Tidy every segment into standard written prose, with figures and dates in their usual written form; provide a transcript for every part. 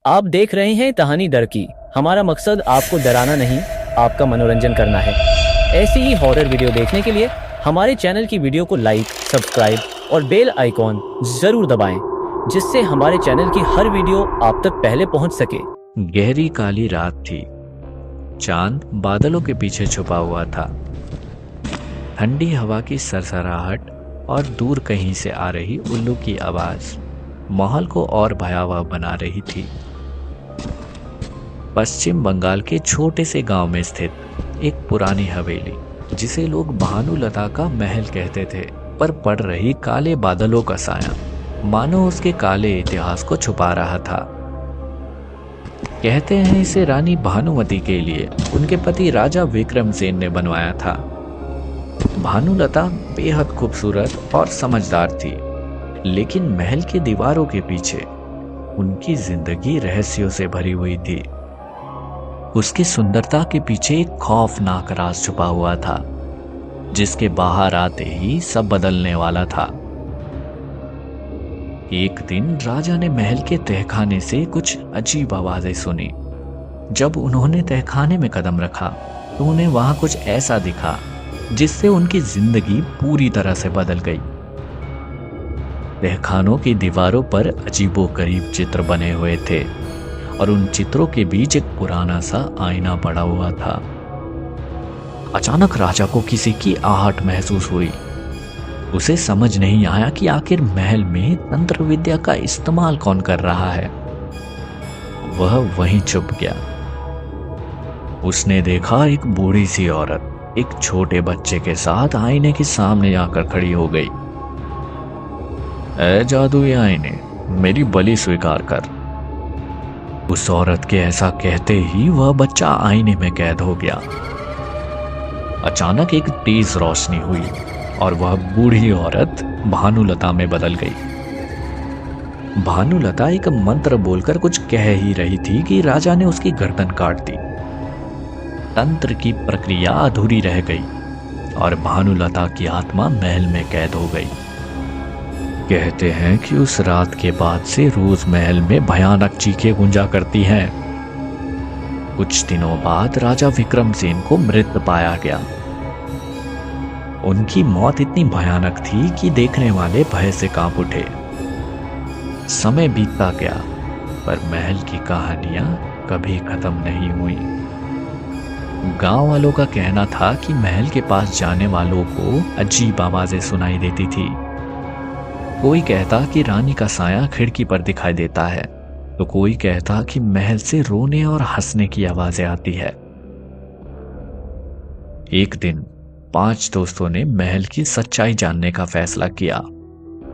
आप देख रहे हैं कहानी डर की। हमारा मकसद आपको डराना नहीं, आपका मनोरंजन करना है। ऐसी ही हॉरर वीडियो देखने के लिए हमारे चैनल की वीडियो को लाइक, सब्सक्राइब और बेल आइकॉन जरूर दबाएं, जिससे हमारे चैनल की हर वीडियो आप तक पहले पहुंच सके। गहरी काली रात थी। चांद बादलों के पीछे छुपा हुआ था। ठंडी हवा की सरसराहट और दूर कहीं से आ रही उल्लू की आवाज माहौल को और भयावह बना रही थी। पश्चिम बंगाल के छोटे से गांव में स्थित एक पुरानी हवेली, जिसे लोग भानुलता का महल कहते थे, पर पड़ रही काले बादलों का साया मानो उसके काले इतिहास को छुपा रहा था। कहते हैं इसे रानी भानुमति के लिए उनके पति राजा विक्रमसेन ने बनवाया था। भानुलता बेहद खूबसूरत और समझदार थी, लेकिन महल की दीवारों के पीछे उनकी जिंदगी रहस्यों से भरी हुई थी। उसकी सुंदरता के पीछे एक खौफनाक राज छुपा हुआ था, जिसके बाहर आते ही सब बदलने वाला था। एक दिन राजा ने महल के तहखाने से कुछ अजीब आवाजें सुनी। जब उन्होंने तहखाने में कदम रखा तो उन्हें वहां कुछ ऐसा दिखा जिससे उनकी जिंदगी पूरी तरह से बदल गई। तहखानों की दीवारों पर अजीबोगरीब चित्र बने हुए थे और उन चित्रों के बीच एक पुराना सा आईना पड़ा हुआ था। अचानक राजा को किसी की आहट महसूस हुई। उसे समझ नहीं आया कि आखिर महल में तंत्र विद्या का इस्तेमाल कौन कर रहा है। वह वहीं चुप गया। उसने देखा एक बूढ़ी सी औरत एक छोटे बच्चे के साथ आईने के सामने आकर खड़ी हो गई। ऐ जादुई आईने, मेरी बलि स्वीकार कर। उस औरत के ऐसा कहते ही वह बच्चा आईने में कैद हो गया। अचानक एक तेज रोशनी हुई और वह बूढ़ी औरत भानुलता में बदल गई। भानुलता एक मंत्र बोलकर कुछ कह ही रही थी कि राजा ने उसकी गर्दन काट दी। तंत्र की प्रक्रिया अधूरी रह गई और भानुलता की आत्मा महल में कैद हो गई। कहते हैं कि उस रात के बाद से रोज महल में भयानक चीखें गूंजा करती हैं। कुछ दिनों बाद राजा विक्रमसेन को मृत पाया गया। उनकी मौत इतनी भयानक थी कि देखने वाले भय से कांप उठे। समय बीतता गया, पर महल की कहानियां कभी खत्म नहीं हुई। गांव वालों का कहना था कि महल के पास जाने वालों को अजीब आवाजें सुनाई देती थी। कोई कहता कि रानी का साया खिड़की पर दिखाई देता है, तो कोई कहता कि महल से रोने और हंसने की आवाजें आती है। एक दिन 5 दोस्तों ने महल की सच्चाई जानने का फैसला किया।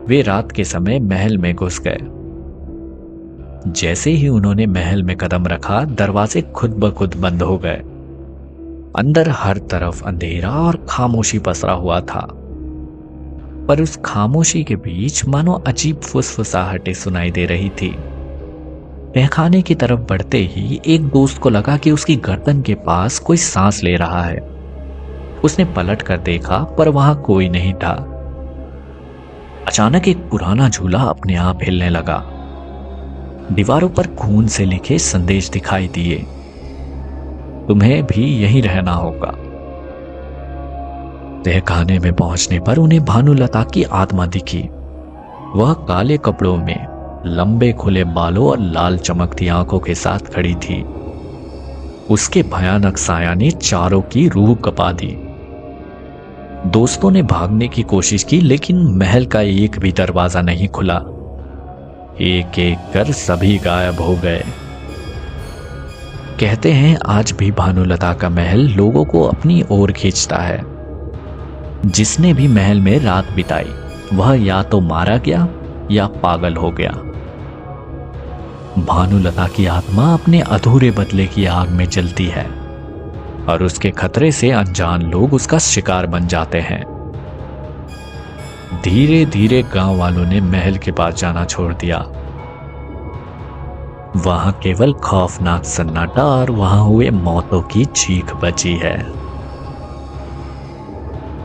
वे रात के समय महल में घुस गए। जैसे ही उन्होंने महल में कदम रखा, दरवाजे खुद ब खुद बंद हो गए। अंदर हर तरफ अंधेरा और खामोशी पसरा हुआ था, पर उस खामोशी के बीच मानो अजीब फुसफुसाहटें सुनाई दे रही थी। तहखाने की तरफ बढ़ते ही एक दोस्त को लगा कि उसकी गर्दन के पास कोई सांस ले रहा है। उसने पलट कर देखा, पर वहां कोई नहीं था। अचानक एक पुराना झूला अपने आप हिलने लगा। दीवारों पर खून से लिखे संदेश दिखाई दिए। तुम्हें भी यहीं रहना होगा। तहखाने में पहुंचने पर उन्हें भानुलता की आत्मा दिखी। वह काले कपड़ों में, लंबे खुले बालों और लाल चमकती आंखों के साथ खड़ी थी। उसके भयानक साया ने चारों की रूह कपा दी। दोस्तों ने भागने की कोशिश की, लेकिन महल का एक भी दरवाजा नहीं खुला। एक एक कर सभी गायब हो गए। कहते हैं आज भी भानुलता का महल लोगों को अपनी ओर खींचता है। जिसने भी महल में रात बिताई, वह या तो मारा गया या पागल हो गया। भानुलता की आत्मा अपने अधूरे बदले की आग में जलती है और उसके खतरे से अनजान लोग उसका शिकार बन जाते हैं। धीरे धीरे गांव वालों ने महल के पास जाना छोड़ दिया। वहां केवल खौफनाक सन्नाटा और वहां हुए मौतों की चीख बची है।